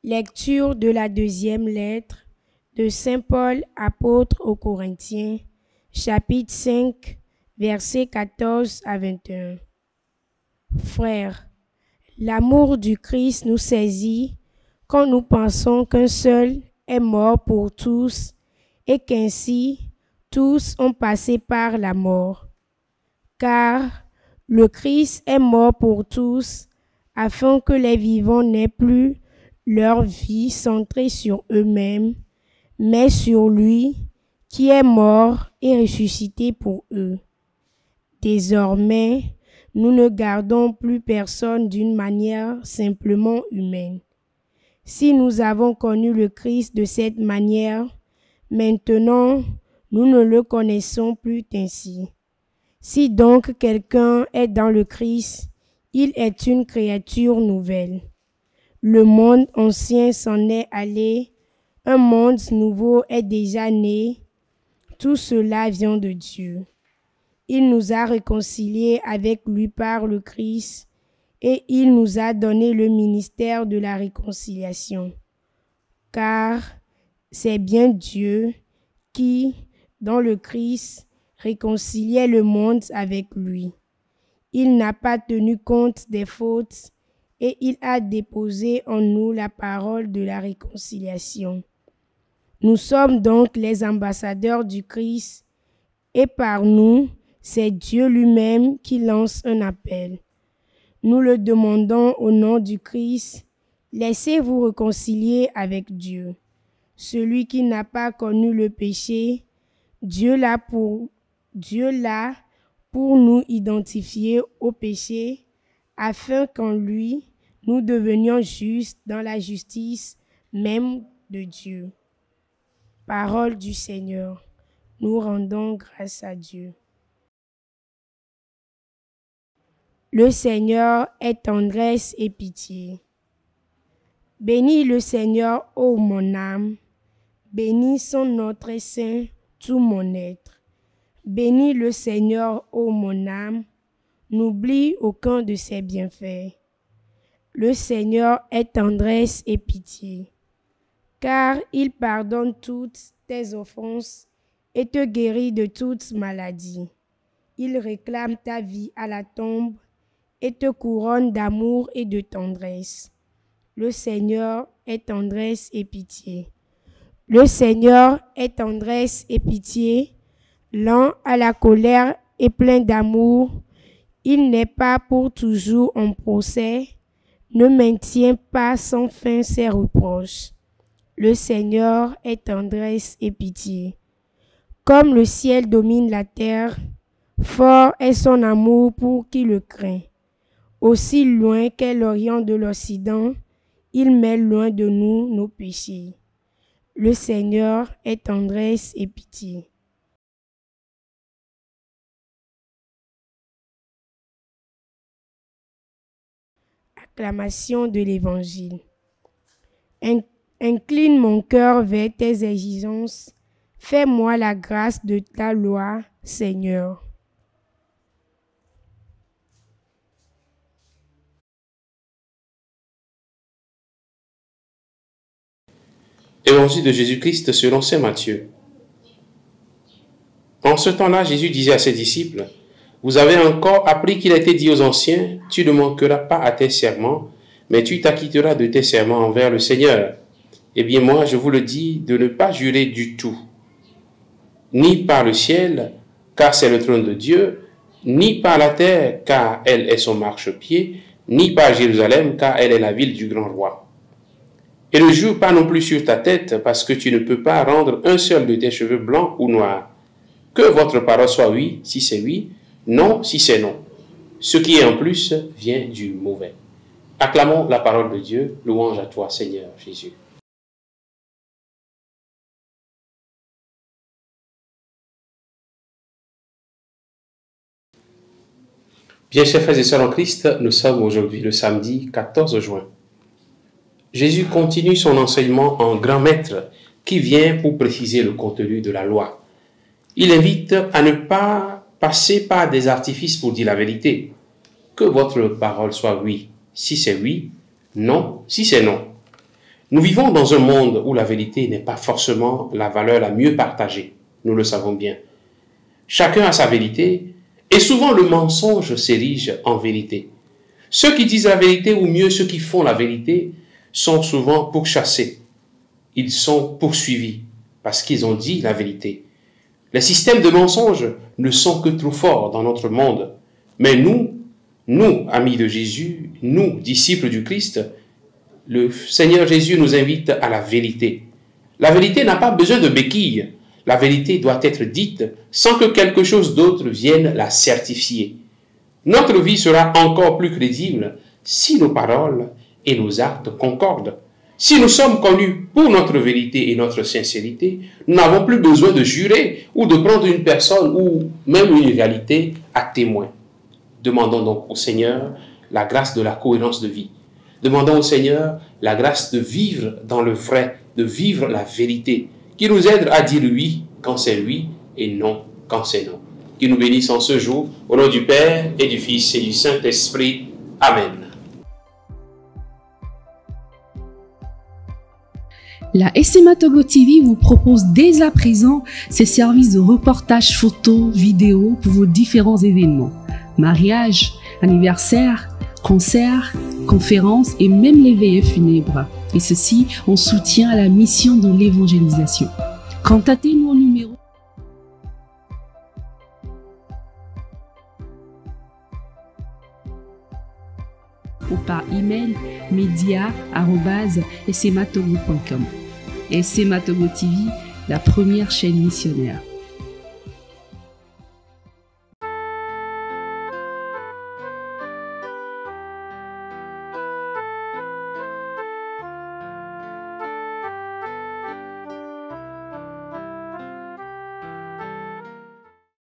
Lecture de la deuxième lettre de Saint Paul, apôtre aux Corinthiens, chapitre 5, versets 14 à 21. Frères, l'amour du Christ nous saisit quand nous pensons qu'un seul est mort pour tous et qu'ainsi tous ont passé par la mort. Car le Christ est mort pour tous afin que les vivants n'aient plus leur vie centrée sur eux-mêmes, mais sur lui qui est mort et ressuscité pour eux. Désormais, nous ne gardons plus personne d'une manière simplement humaine. Si nous avons connu le Christ de cette manière, maintenant nous ne le connaissons plus ainsi. Si donc quelqu'un est dans le Christ, il est une créature nouvelle. Le monde ancien s'en est allé, un monde nouveau est déjà né. Tout cela vient de Dieu. Il nous a réconciliés avec lui par le Christ et il nous a donné le ministère de la réconciliation. Car c'est bien Dieu qui, dans le Christ, réconciliait le monde avec lui. Il n'a pas tenu compte des fautes et il a déposé en nous la parole de la réconciliation. Nous sommes donc les ambassadeurs du Christ et par nous, c'est Dieu lui-même qui lance un appel. Nous le demandons au nom du Christ, laissez-vous réconcilier avec Dieu. Celui qui n'a pas connu le péché, Dieu l'a pour nous identifier au péché, afin qu'en lui, nous devenions justes dans la justice même de Dieu. Parole du Seigneur. Nous rendons grâce à Dieu. Le Seigneur est tendresse et pitié. Bénis le Seigneur, ô mon âme. Bénis son notre saint, tout mon être. Bénis le Seigneur, ô mon âme. N'oublie aucun de ses bienfaits. Le Seigneur est tendresse et pitié, car il pardonne toutes tes offenses et te guérit de toute maladie. Il réclame ta vie à la tombe et te couronne d'amour et de tendresse. Le Seigneur est tendresse et pitié. Le Seigneur est tendresse et pitié, lent à la colère et plein d'amour. Il n'est pas pour toujours en procès, ne maintient pas sans fin ses reproches. Le Seigneur est tendresse et pitié. Comme le ciel domine la terre, fort est son amour pour qui le craint. Aussi loin qu'est l'Orient de l'Occident, il met loin de nous nos péchés. Le Seigneur est tendresse et pitié. Acclamation de l'Évangile. Incline mon cœur vers tes exigences. Fais-moi la grâce de ta loi, Seigneur. Évangile de Jésus-Christ selon saint Matthieu. En ce temps-là, Jésus disait à ses disciples, « Vous avez encore appris qu'il a été dit aux anciens, « Tu ne manqueras pas à tes serments, mais tu t'acquitteras de tes serments envers le Seigneur. » Eh bien moi, je vous le dis, de ne pas jurer du tout, ni par le ciel, car c'est le trône de Dieu, ni par la terre, car elle est son marchepied, ni par Jérusalem, car elle est la ville du grand roi. Et ne jure pas non plus sur ta tête, parce que tu ne peux pas rendre un seul de tes cheveux blancs ou noirs. Que votre parole soit oui, si c'est oui, non, si c'est non. Ce qui est en plus vient du mauvais. Acclamons la parole de Dieu, louange à toi, Seigneur Jésus. Bien, chers frères et sœurs en Christ, nous sommes aujourd'hui le samedi 14 juin. Jésus continue son enseignement en grand maître qui vient pour préciser le contenu de la loi. Il invite à ne pas passer par des artifices pour dire la vérité. Que votre parole soit oui, si c'est oui, non, si c'est non. Nous vivons dans un monde où la vérité n'est pas forcément la valeur la mieux partagée. Nous le savons bien. Chacun a sa vérité et souvent le mensonge s'érige en vérité. Ceux qui disent la vérité, ou mieux ceux qui font la vérité, sont souvent pourchassés. Ils sont poursuivis parce qu'ils ont dit la vérité. Les systèmes de mensonges ne sont que trop forts dans notre monde. Mais nous, amis de Jésus, nous, disciples du Christ, le Seigneur Jésus nous invite à la vérité. La vérité n'a pas besoin de béquilles. La vérité doit être dite sans que quelque chose d'autre vienne la certifier. Notre vie sera encore plus crédible si nos paroles et nos actes concordent. Si nous sommes connus pour notre vérité et notre sincérité, nous n'avons plus besoin de jurer ou de prendre une personne ou même une réalité à témoin. Demandons donc au Seigneur la grâce de la cohérence de vie. Demandons au Seigneur la grâce de vivre dans le vrai, de vivre la vérité, qui nous aide à dire oui quand c'est oui et non quand c'est non. Qui nous bénisse en ce jour, au nom du Père et du Fils et du Saint-Esprit. Amen. La SMA Togo TV vous propose dès à présent ses services de reportage photo, vidéo pour vos différents événements. Mariage, anniversaire, concerts, conférences et même les veillées funèbres. Et ceci en soutien à la mission de l'évangélisation. Contactez-nous au numéro ou par email media@smatogo.com. SMA Togo TV, la première chaîne missionnaire.